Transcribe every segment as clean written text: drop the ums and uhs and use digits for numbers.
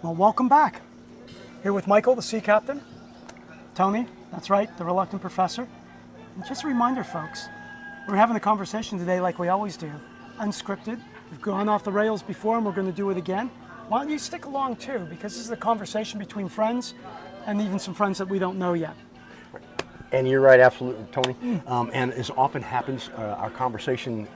Well, welcome back. Here with Michael, the sea captain. Tony, that's right, the reluctant professor. And just a reminder, folks, we're having a conversation today like we always do, unscripted. We've gone off the rails before and we're going to do it again. Why don't you stick along too, because this is a conversation between friends and even some friends that we don't know yet. And you're right, absolutely, Tony. And as often happens, our conversation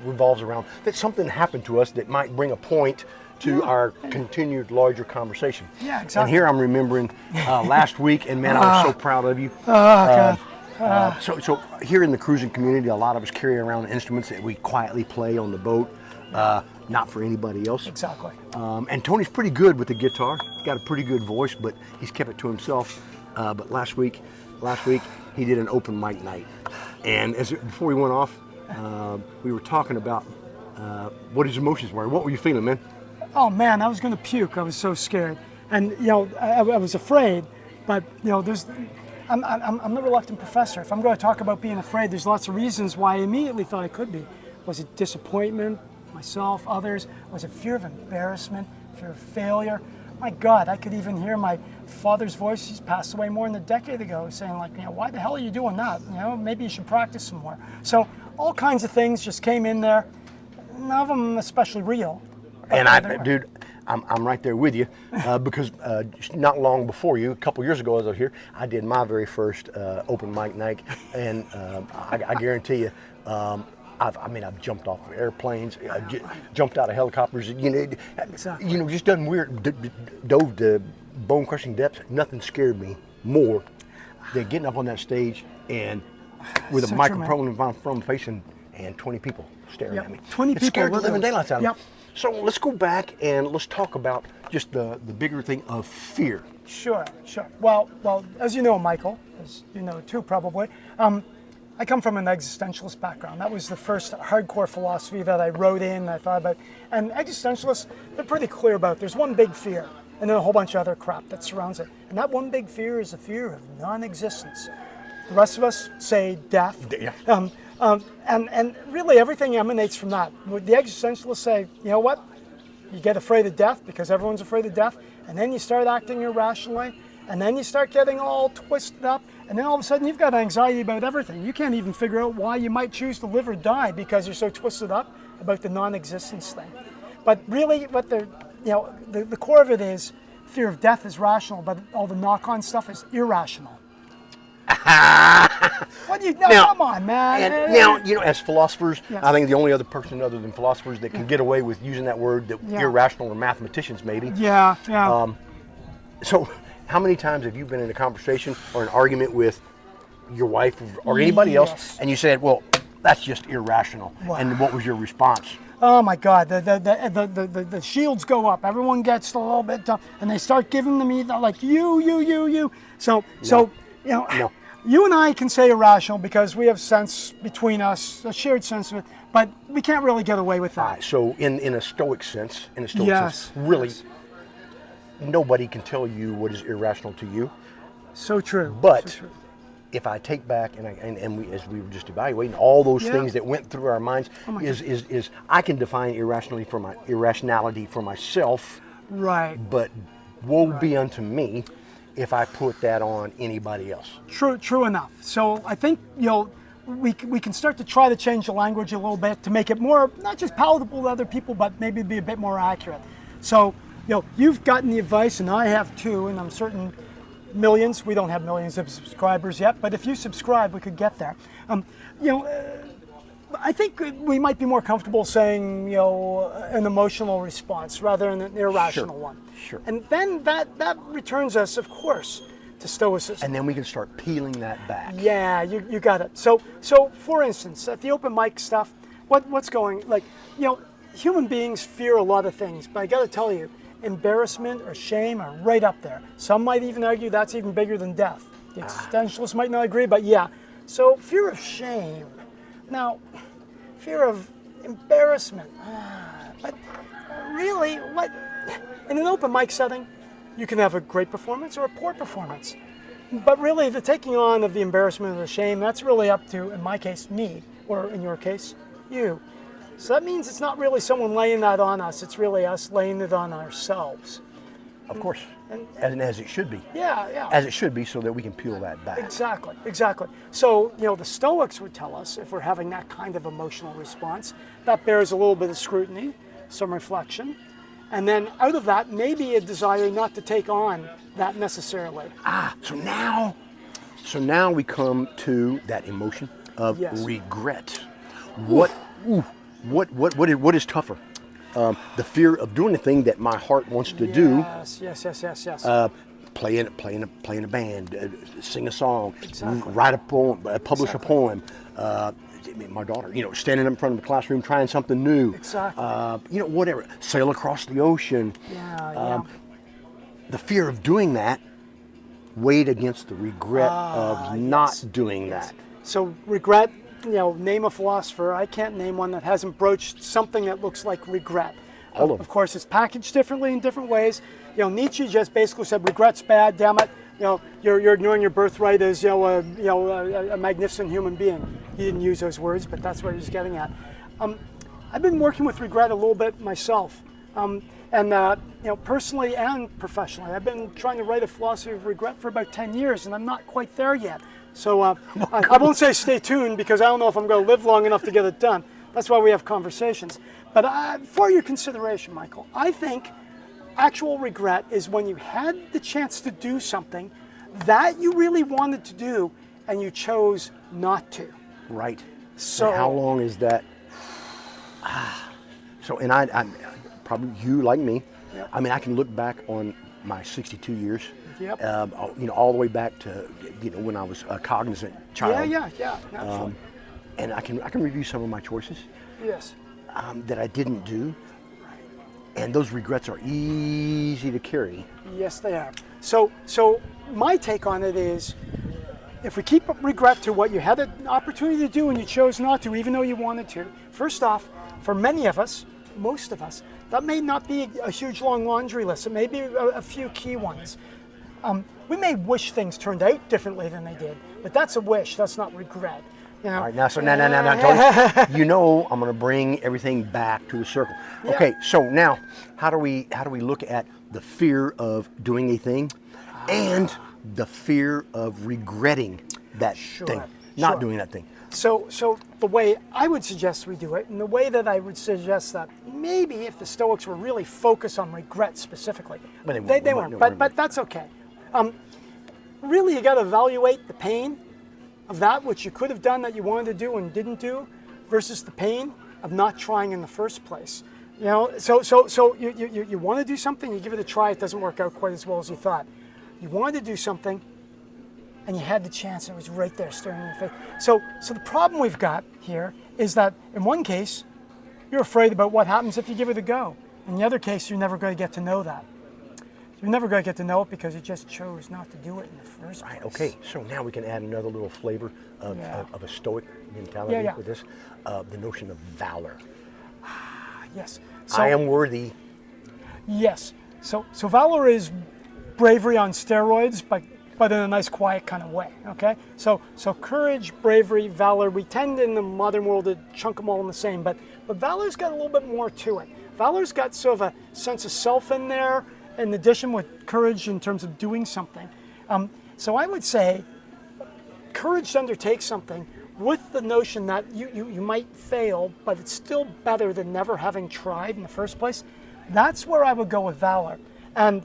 revolves around that something happened to us that might bring a point to our continued larger conversation. Yeah, exactly. And here I'm remembering last week, and man, I was so proud of you. God. So here in the cruising community, a lot of us carry around instruments that we quietly play on the boat, not for anybody else. Exactly. And Tony's pretty good with the guitar. He's got a pretty good voice, but he's kept it to himself. But last week he did an open mic night, and before we went off, we were talking about what his emotions were. What were you feeling, man? Oh man, I was going to puke. I was so scared, and I was afraid. But I'm the reluctant professor. If I'm going to talk about being afraid, there's lots of reasons why I immediately thought I could be. Was it disappointment, myself, others? Was it fear of embarrassment, fear of failure? My God, I could even hear my father's voice. He's passed away more than a decade ago, saying like, why the hell are you doing that? Maybe you should practice some more. So all kinds of things just came in there. None of them especially real. And dude, I'm right there with you because not long before you, a couple years ago, as I was here, I did my very first open mic night, and I guarantee you, I've jumped off of airplanes, jumped out of helicopters, Exactly. Just done weird, dove to bone-crushing depths. Nothing scared me more than getting up on that stage and with a microphone in front of my face and 20 people staring at me. 20 it people scared the living daylights out of me. Yep. So let's go back and let's talk about just the bigger thing of fear. Sure. Well, as you know, Michael, as you know too probably, I come from an existentialist background. That was the first hardcore philosophy that I wrote in, I thought about. And existentialists, they're pretty clear about there's one big fear and then a whole bunch of other crap that surrounds it. And that one big fear is the fear of non-existence. The rest of us say death. Yeah. And really everything emanates from that. The existentialists say, you know what? You get afraid of death because everyone's afraid of death, and then you start acting irrationally, and then you start getting all twisted up, and then all of a sudden you've got anxiety about everything. You can't even figure out why you might choose to live or die because you're so twisted up about the non-existence thing. But really what the core of it is fear of death is rational, but all the knock-on stuff is irrational. What do you know? Come on, man. And now, as philosophers, Yes. I think the only other person other than philosophers that can get away with using that word, that irrational, or mathematicians maybe. Yeah. So how many times have you been in a conversation or an argument with your wife or anybody else, and you said, well, that's just irrational? Wow. And what was your response? Oh my God, the shields go up. Everyone gets a little bit tough, and they start giving to me like you. So No. You and I can say irrational because we have sense between us, a shared sense of it, but we can't really get away with that. All right, so in a Stoic sense, Yes. really, nobody can tell you what is irrational to you. So true. But so true. if I take back and we, as we were just evaluating all those things that went through our minds, is I can define irrationality for myself. Right. But woe be unto me if I put that on anybody else. True enough. So I think we can start to try to change the language a little bit to make it more not just palatable to other people, but maybe be a bit more accurate. So you've gotten the advice, and I have too, and I'm certain millions. We don't have millions of subscribers yet, but if you subscribe, we could get there. I think we might be more comfortable saying an emotional response rather than an irrational one. Sure. And then that returns us, of course, to Stoicism. And then we can start peeling that back. Yeah, you got it. So for instance, at the open mic stuff, what's going human beings fear a lot of things, but I got to tell you, embarrassment or shame are right up there. Some might even argue that's even bigger than death. The existentialists might not agree, but yeah. So fear of shame. Now, fear of embarrassment. But really, in an open mic setting, you can have a great performance or a poor performance. But really, the taking on of the embarrassment or the shame, that's really up to, in my case, me, or in your case, you. So that means it's not really someone laying that on us, it's really us laying it on ourselves. Of course. And As it should be. yeah, yeah. As it should be, so that we can peel that back. Exactly, exactly. So, the Stoics would tell us if we're having that kind of emotional response, that bears a little bit of scrutiny, some reflection, and then out of that, maybe a desire not to take on that necessarily. So now we come to that emotion of Yes. regret. What is tougher? The fear of doing the thing that my heart wants to do. Yes. Play in a band, sing a song, Exactly. write a poem, publish Exactly. a poem. My daughter, standing in front of the classroom trying something new. Exactly. Whatever. Sail across the ocean. Yeah. The fear of doing that weighed against the regret of not doing that. So regret, name a philosopher. I can't name one that hasn't broached something that looks like regret. All of them. Of course, it's packaged differently in different ways. Nietzsche just basically said, regret's bad, damn it. You're ignoring your birthright as a magnificent human being. He didn't use those words, but that's what he was getting at. I've been working with regret a little bit myself. Personally and professionally, I've been trying to write a philosophy of regret for about 10 years, and I'm not quite there yet. So I won't say stay tuned, because I don't know if I'm going to live long enough to get it done. That's why we have conversations. But for your consideration, Michael, I think actual regret is when you had the chance to do something that you really wanted to do, and you chose not to. Right. So and how long is that? So, and I probably you like me. Yep. I mean, I can look back on my 62 years. Yep. All the way back to when I was a cognizant child. Yeah. Absolutely. And I can review some of my choices Yes. that I didn't do, and those regrets are easy to carry. Yes, they are. So my take on it is, if we keep regret to what you had an opportunity to do and you chose not to, even though you wanted to, first off, for many of us, most of us, that may not be a huge long laundry list. It may be a few key ones. We may wish things turned out differently than they did, but that's a wish. That's not regret. All right, now, now, I'm going to bring everything back to the circle. Yeah. Okay, so now, how do we look at the fear of doing a thing, and the fear of regretting that thing, not doing that thing? So the way I would suggest we do it, and the way that I would suggest that maybe if the Stoics were really focused on regret specifically, But they weren't. But that's okay. Really, you got to evaluate the pain of that which you could have done that you wanted to do and didn't do, versus the pain of not trying in the first place. So you want to do something, you give it a try, it doesn't work out quite as well as you thought. You wanted to do something, and you had the chance, it was right there staring in your face. So the problem we've got here is that in one case, you're afraid about what happens if you give it a go. In the other case, you're never going to get to know that. You're never going to get to know it because you just chose not to do it in the first place. Right, okay, so now we can add another little flavor of a Stoic mentality with this, the notion of valor. Yes. I am worthy. Yes. So valor is bravery on steroids, but in a nice, quiet kind of way. Okay. So courage, bravery, valor. We tend in the modern world to chunk them all in the same, but valor's got a little bit more to it. Valor's got sort of a sense of self in there, in addition with courage in terms of doing something. So I would say courage to undertake something with the notion that you might fail, but it's still better than never having tried in the first place. That's where I would go with valor. And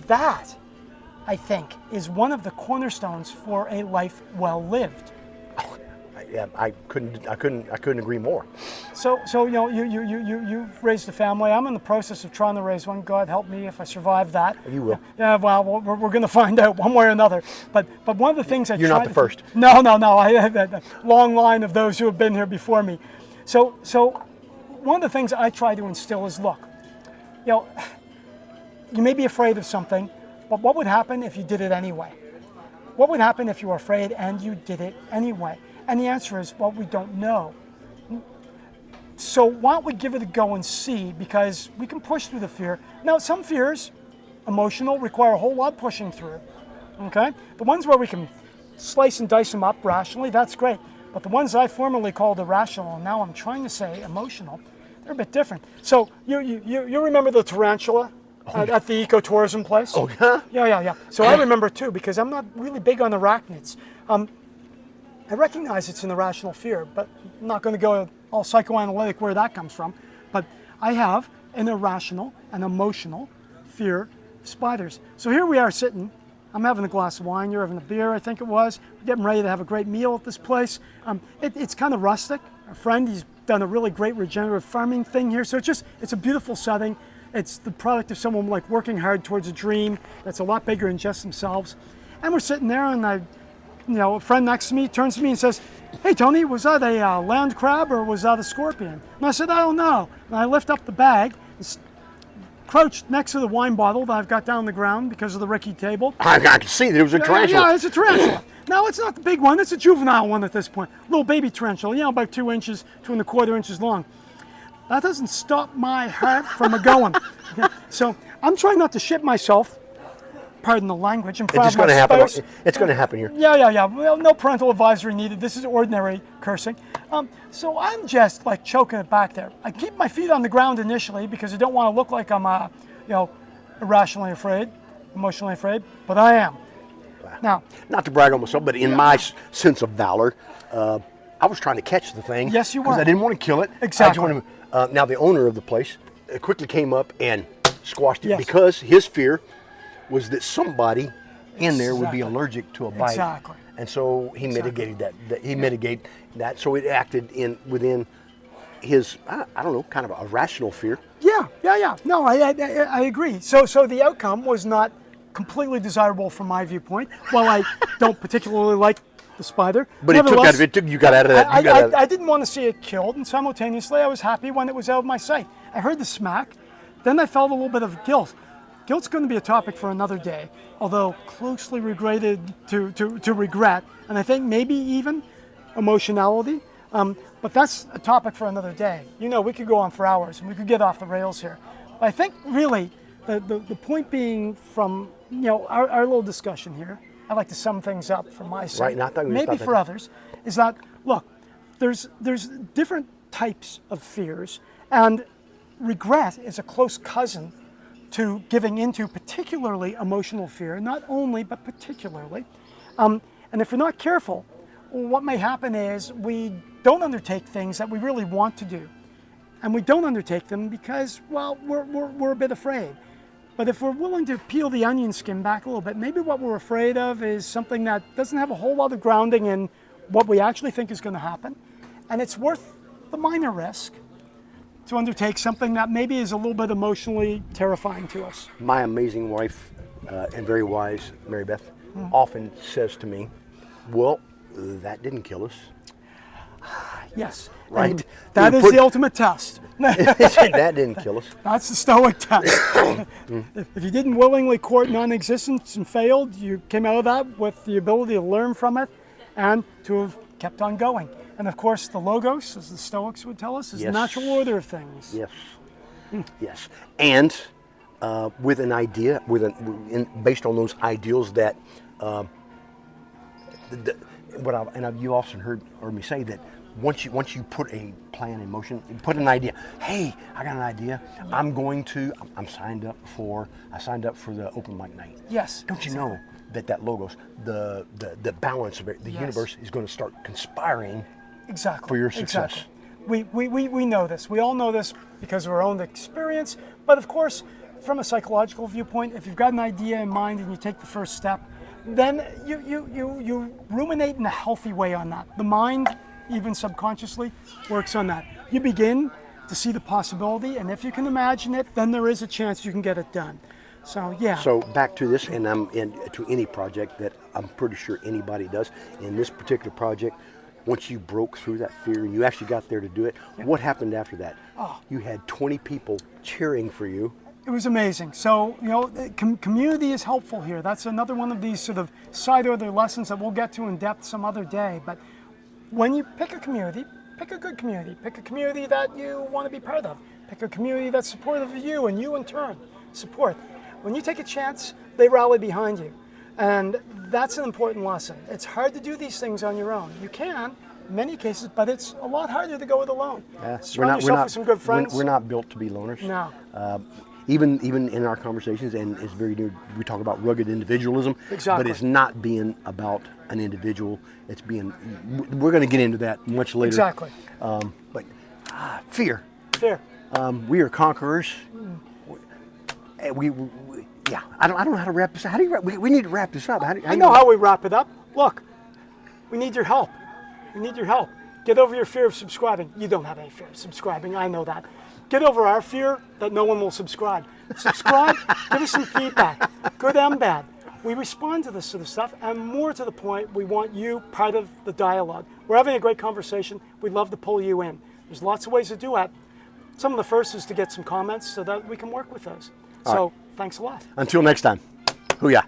that, I think, is one of the cornerstones for a life well lived. Yeah, I couldn't agree more. So you've raised a family. I'm in the process of trying to raise one. God help me if I survive that. You will. Yeah, well, we're going to find out one way or another. But one of the things You're not the first. No. I have a long line of those who have been here before me. So one of the things I try to instill is, look, you may be afraid of something, but what would happen if you did it anyway? What would happen if you were afraid and you did it anyway? And the answer is, well, we don't know. So why don't we give it a go and see, because we can push through the fear. Now, some fears, emotional, require a whole lot pushing through, okay? The ones where we can slice and dice them up rationally, that's great. But the ones I formerly called irrational, and now I'm trying to say emotional, they're a bit different. So you remember the tarantula? at the ecotourism place. Oh, yeah? Yeah. So I remember too, because I'm not really big on arachnids. I recognize it's an irrational fear, but I'm not going to go all psychoanalytic where that comes from. But I have an irrational and emotional fear of spiders. So here we are sitting. I'm having a glass of wine. You're having a beer, I think it was. We're getting ready to have a great meal at this place. It's kind of rustic. Our friend, he's done a really great regenerative farming thing here. So it's a beautiful setting. It's the product of someone like working hard towards a dream that's a lot bigger than just themselves. And we're sitting there, and a friend next to me turns to me and says, "Hey Tony, was that a land crab or was that a scorpion?" And I said, "I don't know." And I lift up the bag, crouched next to the wine bottle that I've got down on the ground because of the rickety table. I can see that it was a tarantula. Yeah, it's a tarantula. No, it's not the big one. It's a juvenile one at this point. Little baby tarantula, about 2 inches, 2¼ inches long. That doesn't stop my heart from a-going. So I'm trying not to shit myself, pardon the language, in front of my spouse. It's going to happen here. Yeah. Well, no parental advisory needed. This is ordinary cursing. So I'm just like choking it back there. I keep my feet on the ground initially because I don't want to look like I'm, irrationally afraid, emotionally afraid, but I am. Now, not to brag on myself, but in my sense of valor, I was trying to catch the thing. Yes, you were. Because I didn't want to kill it. Exactly. Now the owner of the place quickly came up and squashed it, Yes. because his fear was that somebody in there would be allergic to a bite. Exactly. And so he mitigated that. He mitigated that, so it acted within his, I don't know, kind of a rational fear. Yeah. No, I agree. So the outcome was not completely desirable from my viewpoint. While I don't particularly like the spider, But you got out of that. I didn't want to see it killed, and simultaneously I was happy when it was out of my sight. I heard the smack, then I felt a little bit of guilt. Guilt's going to be a topic for another day, although closely related to regret, and I think maybe even emotionality. But that's a topic for another day. We could go on for hours, and we could get off the rails here. But I think really the point being from our little discussion here, I like to sum things up from my side, Right, maybe for others, is that, look, there's different types of fears, and regret is a close cousin to giving into particularly emotional fear, not only, but particularly. And if we're not careful, what may happen is we don't undertake things that we really want to do. And we don't undertake them because, well, we're a bit afraid. But if we're willing to peel the onion skin back a little bit, maybe what we're afraid of is something that doesn't have a whole lot of grounding in what we actually think is going to happen. And it's worth the minor risk to undertake something that maybe is a little bit emotionally terrifying to us. My amazing wife and very wise Mary Beth often says to me, "Well, that didn't kill us." Yes, Right. And that is the ultimate test. That didn't kill us. That's the Stoic test. If you didn't willingly court non-existence and failed, you came out of that with the ability to learn from it and to have kept on going. And of course, the logos, as the Stoics would tell us, is the natural order of things. Yes. Yes. And with an idea, based on those ideals that, you often heard me say that once you put a plan in motion, you put an idea. Hey, I got an idea. I signed up for the open mic night. Yes. Don't you know that logos, the balance of it, the universe is going to start conspiring for your success. Exactly. We know this. We all know this because of our own experience. But of course, from a psychological viewpoint, if you've got an idea in mind and you take the first step, then you ruminate in a healthy way on that. The mind, even subconsciously, works on that. You begin to see the possibility, and if you can imagine it, then there is a chance you can get it done. So yeah. So back to this, and to any project that I'm pretty sure anybody does. In this particular project, once you broke through that fear and you actually got there to do it, what happened after that? Oh. You had 20 people cheering for you. It was amazing. So, community is helpful here. That's another one of these sort of side order lessons that we'll get to in depth some other day. But when you pick a community, pick a good community. Pick a community that you want to be part of. Pick a community that's supportive of you and you in turn support. When you take a chance, they rally behind you. And that's an important lesson. It's hard to do these things on your own. You can, in many cases, but it's a lot harder to go it alone. Surround yourself with some good friends. We're not built to be loners. No. even in our conversations, and it's very near, we talk about rugged individualism, Exactly. but it's not being about an individual. It's being, we're going to get into that much later. Exactly. But fear. Fear. We are conquerors. Yeah. I don't know how to wrap this up. How do you we need to wrap this up. I know how we wrap it up. Look, we need your help. We need your help. Get over your fear of subscribing. You don't have any fear of subscribing. I know that. Get over our fear that no one will subscribe. Subscribe. Give us some feedback, good and bad. We respond to this sort of stuff, and more to the point, we want you part of the dialogue. We're having a great conversation. We'd love to pull you in. There's lots of ways to do that. Some of the first is to get some comments so that we can work with those. So, thanks a lot. Until next time. Hoo-yah.